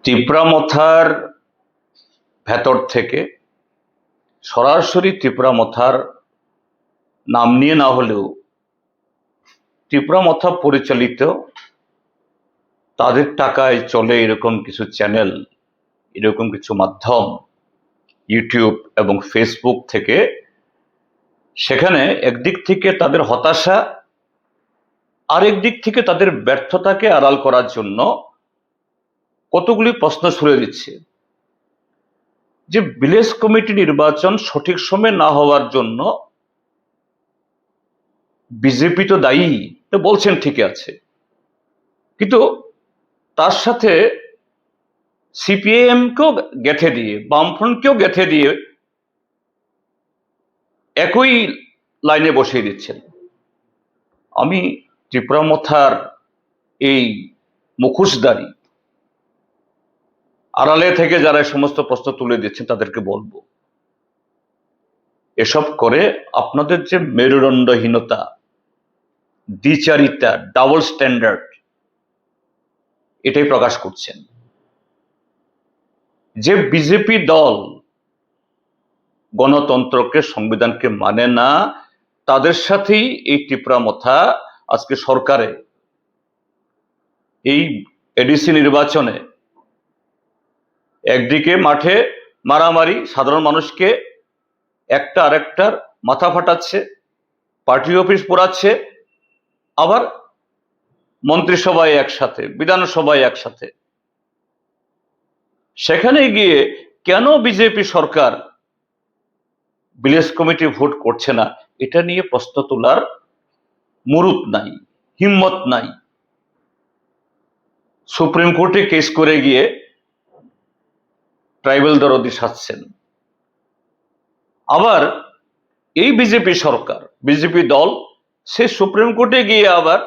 তিপ্রামথার ভেতর থেকে সরাসরি তিপ্রামথার নাম নিয়ে না হলেও তিপ্রামথা পরিচালিত তাদের টাকায় চলে এরকম কিছু চ্যানেল, এরকম কিছু মাধ্যম, ইউটিউব এবং ফেসবুক থেকে সেখানে একদিক থেকে তাদের হতাশা, আরেক দিক থেকে তাদের ব্যর্থতাকে আড়াল করার জন্য কতগুলি প্রশ্ন ছুড়ে দিচ্ছে যে ভিলেজ কমিটি নির্বাচন সঠিক সময়ে না হওয়ার জন্য বিজেপি তো দায়ী, তো বলছেন ঠিকই আছে, কিন্তু তার সাথে সিপিআইএমকেও গেঁথে দিয়ে, বামফ্রন্টকেও গেঁথে দিয়ে একই লাইনে বসিয়ে দিচ্ছেন। আমি তিপ্রামথার এই মুখোশধারী আড়ালে থেকে যারা সমস্ত প্রশ্ন তুলে দিচ্ছেন তাদেরকে বলবো, এসব করে আপনাদের যে মেরুদণ্ডহীনতা, দ্বিচারিতা, ডাবল স্ট্যান্ডার্ড, এটাই প্রকাশ করছেন। যে বিজেপি দল গণতন্ত্রকে, সংবিধানকে মানে না, তাদের সাথেই এই তিপ্রামথা আজকে সরকারে, এই এডিসি নির্বাচনে একদিকে মাঠে মারামারি, সাধারণ মানুষকে একটা আরেকটার মাথা ফাটাচ্ছে, পার্টি অফিস পোড়াচ্ছে, আবার মন্ত্রিসভায় একসাথে, বিধানসভায় একসাথে। সেখানে গিয়ে কেন বিজেপি সরকার ভিলেজ কমিটি ভোট করছে না, এটা নিয়ে প্রশ্ন তোলার মুরুত নাই, হিম্মত নাই। সুপ্রিম কোর্টে কেস করে গিয়ে ট্রাইবাল দরদি সাজছেন। আবার এই বিজেপি সরকার, বিজেপি দল, সে সুপ্রিম কোর্টে গিয়ে আবার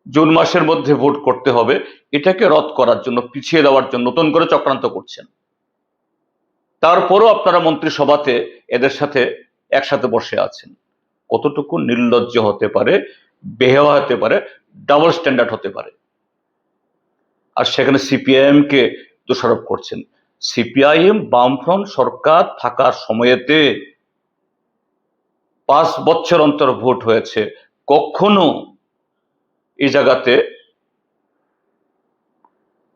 জুন মাসের মধ্যে ভোট করতে হবে, এটাকে রদ করার জন্য, পিছিয়ে দেওয়ার জন্য নতুন করে চক্রান্ত করছেন। তারপরও আপনারা মন্ত্রিসভাতে এদের সাথে একসাথে বসে আছেন। কতটুকু নির্লজ্জ হতে পারে, বেহায়া হতে পারে, ডাবল স্ট্যান্ডার্ড হতে পারে। আর সেখানে সিপিআইএম কে দোষারোপ করছেন। সিপিআইএম বামফ্রন্ট সরকার থাকার সময়েতে 5 বছর অন্তর ভোট হয়েছে, কখনো এই জায়গাতে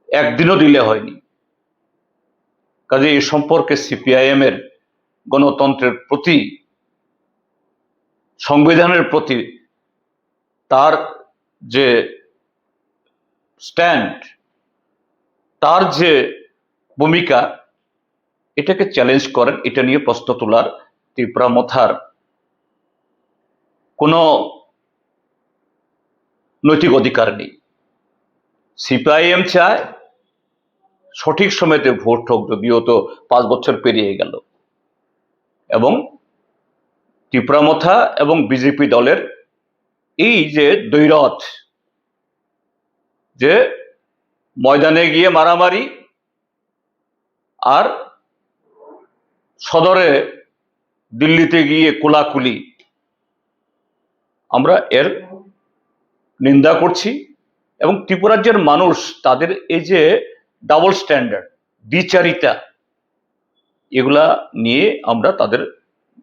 একদিনও দিলে হয়নি। কাজে এই সম্পর্কে সিপিআইএম এর গণতন্ত্রের প্রতি, সংবিধানের প্রতি তার যে স্ট্যান্ড, তার যে ভূমিকা, এটাকে চ্যালেঞ্জ করেন। এটা নিয়ে প্রশ্ন তোলার তিপ্রামথার কোনো নৈতিক অধিকার নেই। সিপিআইএম চায় সঠিক সময়তে ভোট হোক, যদিও তো 5 বছর পেরিয়ে গেল। এবং তিপ্রামথা এবং বিজেপি দলের এই যে দ্বৈরথ, যে ময়দানে গিয়ে মারামারি আর সদরে দিল্লিতে গিয়ে কোলাকুলি, আমরা এর নিন্দা করছি। এবং ত্রিপুরাজ্যের মানুষ তাদের এই যে ডাবল স্ট্যান্ডার্ড, দ্বিচারিতা, এগুলা নিয়ে আমরা তাদের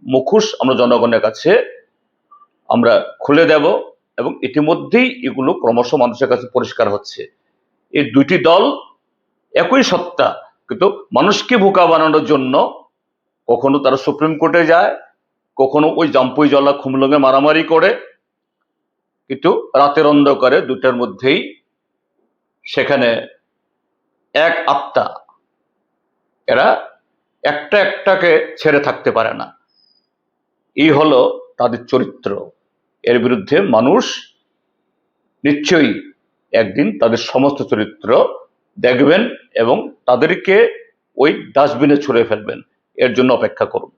মুখোশ আমরা জনগণের কাছে আমরা খুলে দেব। এবং ইতিমধ্যেই এগুলো ক্রমশ মানুষের কাছে পরিষ্কার হচ্ছে। এই দুইটি দল একই সত্তা, কিন্তু মানুষকে বোকা বানানোর জন্য কখনো তারা সুপ্রিম কোর্টে যায়, কখনো ওই জাম্পুই জলা খুমলুঙে মারামারি করে, কিন্তু রাতের অন্ধকারে দুটার মধ্যেই সেখানে এক আত্মা, এরা একটা একটাকে ছেড়ে থাকতে পারে না। এই হলো তাদের চরিত্র। এর বিরুদ্ধে মানুষ নিশ্চয়ই একদিন তাদের সমস্ত চরিত্র দেখবেন এবং তাদেরকে ওই ডাস্টবিনে ছুঁড়ে ফেলবেন। এর জন্য অপেক্ষা করুন।